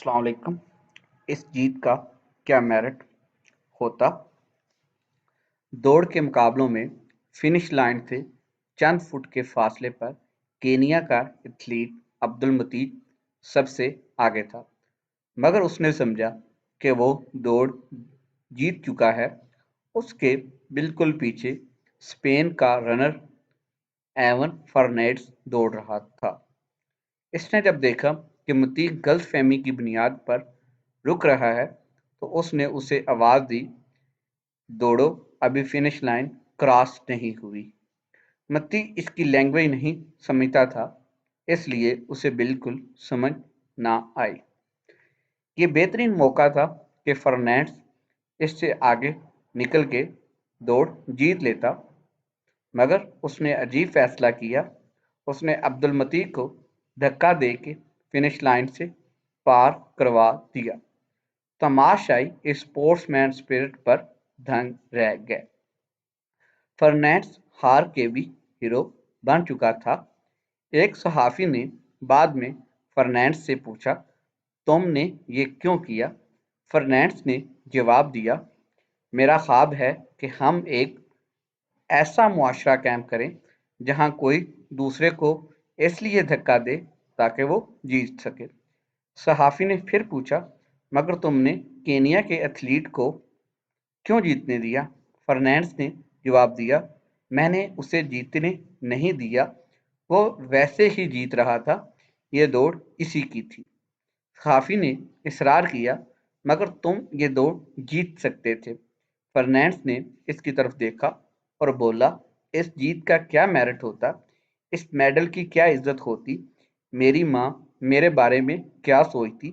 अस्सलाम वालेकुम। इस जीत का क्या मेरिट होता? दौड़ के मुकाबलों में फिनिश लाइन से चंद फुट के फासले पर केनिया का एथलीट अब्दुल मतीज सबसे आगे था, मगर उसने समझा कि वो दौड़ जीत चुका है। उसके बिल्कुल पीछे स्पेन का रनर एवन फर्नांडिस दौड़ रहा था। इसने जब देखा कि मतीज गलतफहमी की बुनियाद पर रुक रहा है, तो उसने उसे आवाज़ दी, दौड़ो, अभी फिनिश लाइन क्रॉस नहीं हुई। मत्ती इसकी लैंग्वेज नहीं समझता था, इसलिए उसे बिल्कुल समझ ना आई। ये बेहतरीन मौका था कि फर्नांडिस इससे आगे निकल के दौड़ जीत लेता, मगर उसने अजीब फैसला किया। उसने अब्दुल मतीज को धक्का दे के फिनिश लाइन से पार करवा दिया। तमाशाई स्पोर्ट्समैन स्पिरिट पर दंग रह गए। फर्नांडिस हार के भी हीरो बन चुका था। एक सहाफ़ी ने बाद में फर्नांडिस से पूछा, तुमने ये क्यों किया? फर्नांडिस ने जवाब दिया, मेरा ख्वाब है कि हम एक ऐसा मुआशरा कायम करें जहां कोई दूसरे को इसलिए धक्का दे ताकि वो जीत सके। सहाफ़ी ने फिर पूछा, मगर तुमने केनिया के एथलीट को क्यों जीतने दिया? फर्नांडिस ने जवाब दिया, मैंने उसे जीतने नहीं दिया, वो वैसे ही जीत रहा था, ये दौड़ इसी की थी। सहाफ़ी ने इसरार किया, मगर तुम ये दौड़ जीत सकते थे। फर्नांडिस ने इसकी तरफ देखा और बोला, इस जीत का क्या मेरिट होता? इस मेडल की क्या इज्जत होती? मेरी माँ मेरे बारे में क्या सोचती?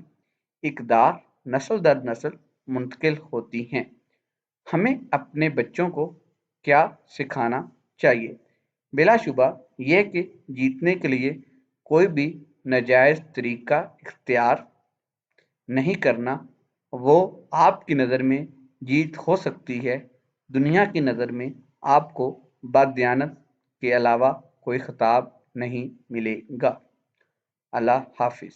इक़दार नस्ल दर नस्ल मुंतकिल होती हैं। हमें अपने बच्चों को क्या सिखाना चाहिए? बिलाशुबा ये कि जीतने के लिए कोई भी नाजायज़ तरीका इख्तियार नहीं करना। वो आपकी नज़र में जीत हो सकती है, दुनिया की नज़र में आपको बददियानत के अलावा कोई खिताब नहीं मिलेगा। अल्लाह हाफ़िज़।